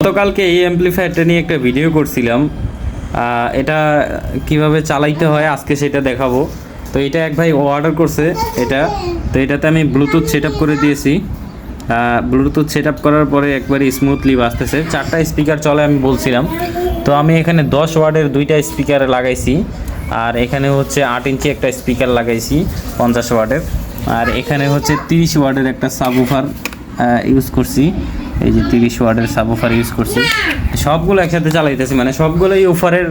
গতকালকে এই অ্যাম্পলিফায়ারটা নিয়ে একটা ভিডিও করছিলাম। এটা কিভাবে চালাইতে হয় আজকে সেটা দেখাবো। তো এটা এক ভাই অর্ডার করছে এটা, তো এটাতে আমি ব্লুটুথ সেট আপ করে দিয়েছি। ব্লুটুথ সেট আপ করার পরে একবারে স্মুথলি বাজতেছে, 4টা স্পিকার চলে আমি বলছিলাম। তো আমি এখানে 10 ওয়াটের 2টা স্পিকার লাগাইছি, আর এখানে হচ্ছে 8 ইঞ্চি একটা স্পিকার লাগাইছি 50 ওয়াটের, আর এখানে হচ্ছে 30 ওয়াটের একটা সাবউফার ইউজ করছি। এই যে 30 ওয়াটের সাবউফার ইউজ করছি, সবগুলো একসাথে চালাইতেছি, মানে সবগুলোই উফারের,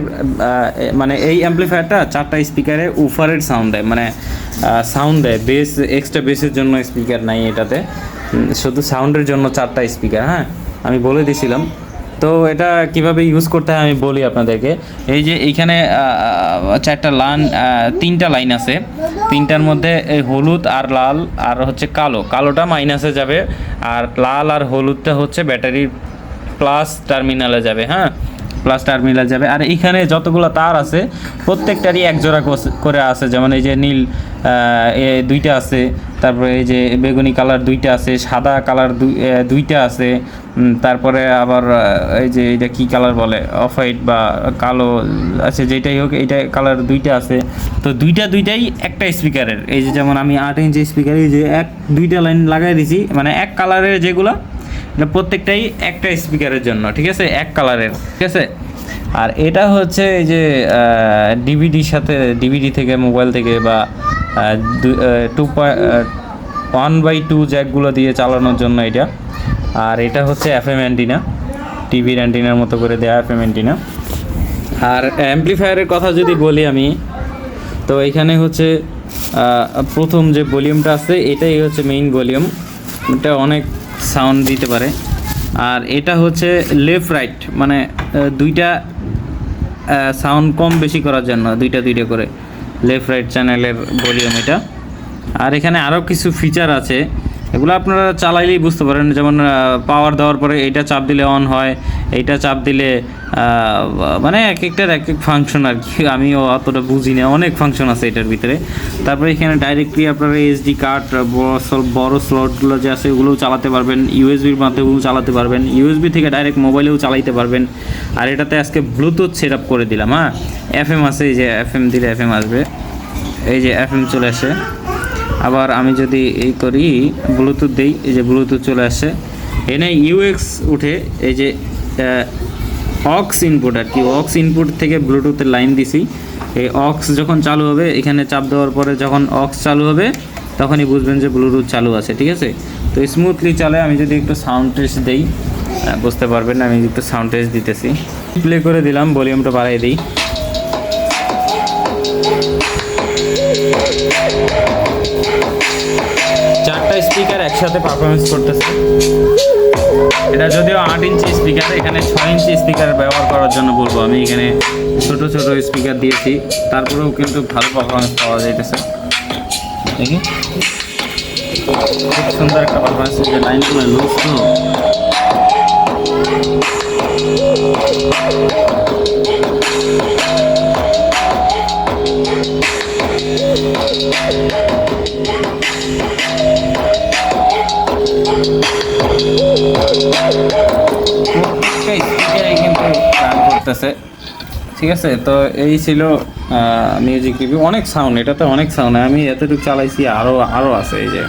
মানে এই অ্যাম্পলিফায়ারটা 4টা স্পিকারে উফারের সাউন্ড দেয়, মানে সাউন্ড দেয়। বেস, এক্সট্রা বেসের জন্য স্পিকার নাই এটাতে, শুধু সাউন্ডের জন্য 4টা স্পিকার। হ্যাঁ, আমি বলে দিয়েছিলাম। তো এটা কিভাবে ইউজ করতে হয় আমি বলি আপনাদেরকে। এই যে এইখানে 4টা লাইন, 3টা লাইন আছে, 3টার মধ্যে এই হলুদ আর লাল আর হচ্ছে কালো, কালোটা মাইনাসে যাবে, আর লাল আর হলুদটা হচ্ছে ব্যাটারির প্লাস টার্মিনালে যাবে। হ্যাঁ, প্লাস টার্মিনালে যাবে। আর এইখানে যতগুলো তার আছে প্রত্যেকটারই এক জোড়া করে আছে, যেমন এই যে নীল 2টা আছে, তারপরে এই যে বেগুনি কালার 2টা আছে, সাদা কালার 2টা আছে, তারপরে আবার এই যে এটা কী কালার বলে, অফ হোয়াইট বা কালো আছে, যেটাই হোক এইটা কালার 2টা আছে। তো দুইটাই একটা স্পিকারের। এই যে যেমন আমি 8 ইঞ্চি স্পিকারে যে 2টা লাইন লাগাই দিয়েছি, মানে এক কালারের যেগুলো, এটা প্রত্যেকটাই একটা স্পিকারের জন্য, ঠিক আছে, এক কালারের, ঠিক আছে। আর এটা হচ্ছে এই যে ডিভিডির সাথে, ডিভিডি থেকে, মোবাইল থেকে বা 1/2 জ্যাকগুলো দিয়ে চালানোর জন্য এটা। আর এটা হচ্ছে এফএম অ্যান্টিনা, টিভির অ্যান্টিনার মতো করে দেওয়া এফএম অ্যান্টিনা। আর অ্যাম্পলিফায়ারের কথা যদি বলি আমি, তো এখানে হচ্ছে প্রথম যে ভলিউমটা আছে এটাই হচ্ছে মেইন ভলিউম, এটা অনেক সাউন্ড দিতে পারে। আর এটা হচ্ছে লেফট রাইট, মানে 2টা সাউন্ড কম বেশি করার জন্য 2টা করে লেফট রাইট চ্যানেলের ভলিউম এটা। আর এখানে আরও কিছু ফিচার আছে, এগুলো আপনারা চালাইলেই বুঝতে পারেন। যেমন পাওয়ার দেওয়ার পরে এইটা চাপ দিলে অন হয়, এইটা চাপ দিলে মানে এক একটার এক এক ফাংশন আর কি, আমিও অতটা বুঝি না, অনেক ফাংশন আছে এটার ভিতরে। তারপরে এখানে ডাইরেক্টলি আপনারা এসডি কার্ড, বড় স্লটগুলো যে আছে ওগুলোও চালাতে পারবেন, ইউএসবির মাধ্যমেও চালাতে পারবেন, ইউএসবি থেকে ডাইরেক্ট মোবাইলেও চালাইতে পারবেন। আর এটাতে আজকে ব্লুটুথ সেট আপ করে দিলাম। হ্যাঁ, এফএম আছে, এই যে এফএম দিলে এফএম আসবে, এই যে এফএম চলে আসে। আবার আমি যদি এই করি ব্লুটুথ দেই, এই যে ব্লুটুথ চলে আসে। এনে ইউএক্স উঠে, এই যে অক্স ইনপুট আর কি, অক্স ইনপুট থেকে ব্লুটুথের লাইন দিছি। এই অক্স যখন চালু হবে, এখানে চাপ দেওয়ার পরে যখন অক্স চালু হবে তখনই বুঝবেন যে ব্লুটুথ চালু আছে, ঠিক আছে। তো স্মুথলি চলে। আমি যদি একটু সাউন্ড টেস্ট দেই বুঝতে পারবেন, আমি একটু সাউন্ড টেস্ট দিতেছি, প্লে করে দিলাম, ভলিউমটা বাড়াই দিই। চারটা স্পিকার একসাথে পারফরমেন্স করতেছে। এটা যদিও 8 ইঞ্চি স্পিকার, এখানে 6 ইঞ্চি স্পিকার ব্যবহার করার জন্য বলবো আমি। এখানে ছোট স্পিকার দিয়েছি, তারপরেও কিন্তু ভালো পারফরমেন্স পাওয়া যাইতেছে। দেখি, খুব সুন্দর একটা পারফরমেন্স। যে লাইনগুলো লুজ, তো কিন্তু রান করতেছে, ঠিক আছে। তো এই ছিল মিউজিক রিভিউ। অনেক সাউন্ড, এটাতে অনেক সাউন্ড, আমি এতটুকু চালাইছি, আরও আছে, এই যে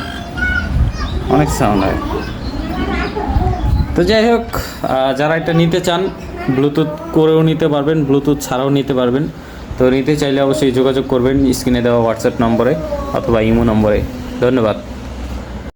অনেক সাউন্ড হয়। তো যাই হোক, যারা এটা নিতে চান ব্লুটুথ করেও নিতে পারবেন, ব্লুটুথ ছাড়াও নিতে পারবেন। তো নিতে চাইলে অবশ্যই যোগাযোগ করবেন স্ক্রিনে দেওয়া হোয়াটসঅ্যাপ নম্বরে অথবা ইমো নম্বরে। ধন্যবাদ।